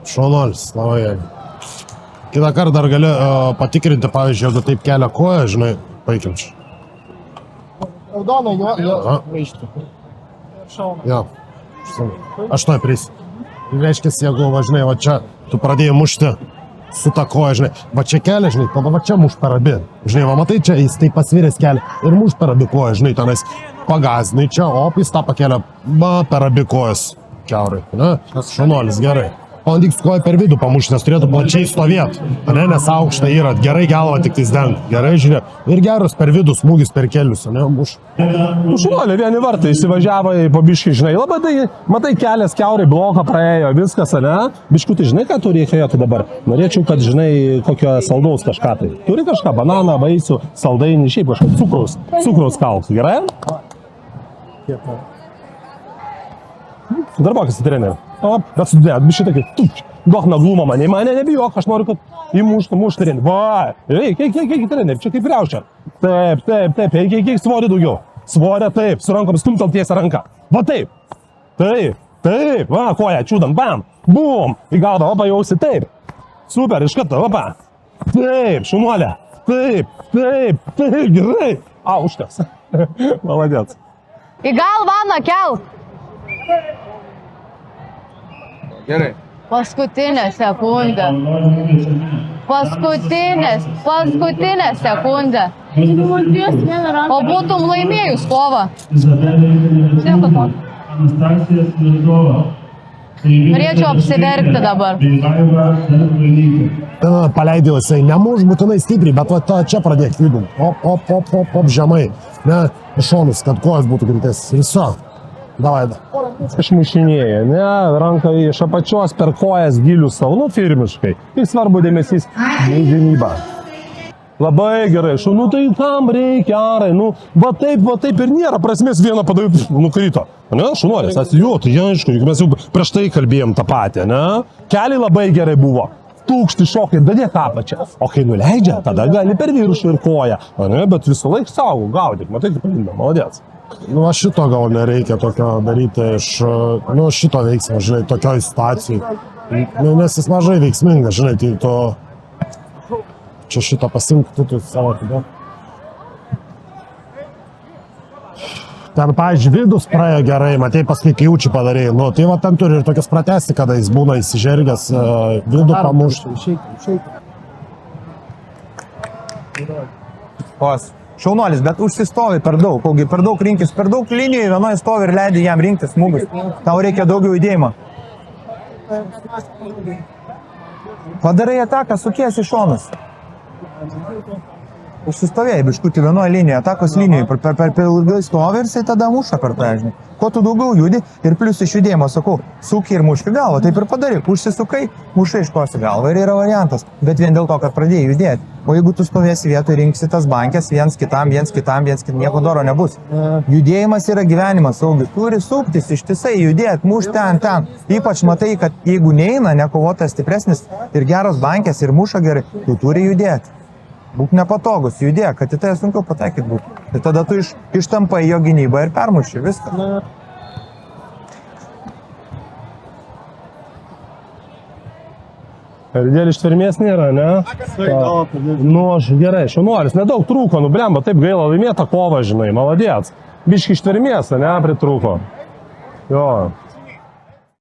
Šaunuolis, labai. Kitą kartą dar gali patikrinti, pavyzdžiui, jeigu taip kelia koją, žinai, paėkim čia. Raudono jo raištų. Jo. Aš to prisi. Reiškia, jeigu važinai, va čia, tu pradėjai mušti su ta koja, žinai, va čia kelia, žinai, tada va čia muš per abi. Žinai, va matai, čia jis taip pasviręs kelia ir muš per abi koją, žinai, tenais pagazdinai čia, op, jis tą pakelia, per abi kojas kiaurai, ne? Šaunuolis, gerai. Bandyk su koja per vidų pamušti, nes turėtų plačiai stovėti, ne, nes aukšta yra, gerai galva tik tais deng, gerai žiūrėk, ir geras per vidų smūgis per kelius, ne, muš. Šaunuolė, vieni vartai, įsivažiavo į pabiškį, žinai, labai tai, matai, kelias kiaurai, bloką praėjo, viskas, ne, biškutį, žinai, ką turi reikėtų dabar? Norėčiau, kad, žinai, kokio saldaus kažką tai. Turi kažką, bananą, vaisių, saldainį, šiaip kažką, cukraus kalk, gerai? Darbokis į trenerį. O, bet sudėt, biškai tokį, duok naglumą mane nebijok, aš noriu, kad įmuštų trenerį. Va, eik, trenerį, čia kaip riaušia. Taip, eik, svorį daugiau. Svorę, taip, su rankom stumtam tiesą ranką. Va, taip, va, koja, čiūdam, bam, bum, į galvą, opa, jausi, taip. Super, iš karto, opa. Taip, šaunuolė, taip, gerai. Užteks. Maladėts. Į galvą, Ana, kelk. Gerai. Paskutinė sekundė. Paskutinė sekundė. O būtum laimėjus kovą. Norėčiau apsiverkti dabar. Paleidai jisai, nemuš būtinai stipriai, bet va čia pradėk judinti. Op, žemai. Ne, šonus, kad kojas būtų gimtesnis. Viso. Davai. Išmušinėja, ne, ranką iš apačios per kojas gilių savo, nu, firmiškai. Ir svarbu dėmesys į gynybą. Labai gerai, nu tai kam reikia, arai, nu, va taip ir nėra prasmės vieną padaryti, nukrito. Ne, šaunuolis, tai aišku, juk mes jau prieš tai kalbėjom tą patį, ne? Keliai labai gerai buvo. Tūkšti šokai, dadėk apačią. O kai nuleidžia, tada gali per viršų ir koją. Ne, bet visą laiką savo gaudyk, matai, kaip palinda, maladėts. Nu, šito gal nereikia tokio daryti iš, nu, šito veiksmo, žinai, tokioj situacijai. Nu, nes jis mažai veiksmingas, žinai, tai to... Čia šito pasink, tu savo tada. Ten, pavyzdžiui, vidus praėjo gerai, matei, paskui kiaučių padarėjai. Nu, tai va, ten turi ir tokias pratesti, kada jis būna įsižergęs vidų pamušti. Šaunuolis, bet užsistovi per daug, augi per daug rinkis, per daug linijų, vienoje stovi ir leidai jam rinkti smūgius. Tau reikia daugiau judėjimo. Padarai ataką, sukiesi šonus. Užsistovėjai biškutį vienoje linijoje, atakos linijoje, per ilgai stovi ir jisai tada muša per tą, žinai. Kuo tu daugiau judi ir plius iš judėjimo, sakau, suki ir muški galvą, taip ir padaryk, užsisukai, mušai iškosi galvą ir yra variantas, bet vien dėl to, kad pradėjai judėti. O jeigu tu stovėsi vietoje, rinksi tas bankės, viens kitam, nieko doro nebus. Judėjimas yra gyvenimas, saugi, turi suktis, ištisai judėti, mušti ten. Ypač matai, kad jeigu neina, nekovotas stipresnis ir geros bankės ir muša gerai, tu turi judėti. Būk nepatogus, judėk, kad į tai sunkiau pataikyti būtų. Tai tada tu ištampai jo gynybą ir permuši viską. Ir dėl ištvermės nėra, ne? Nu, gerai, šaunuolis, nedaug trūko, nu, blemba, taip gaila laimėta kova, žinai, maladėts. Biški ištvermės, ne, pritrūko. Jo.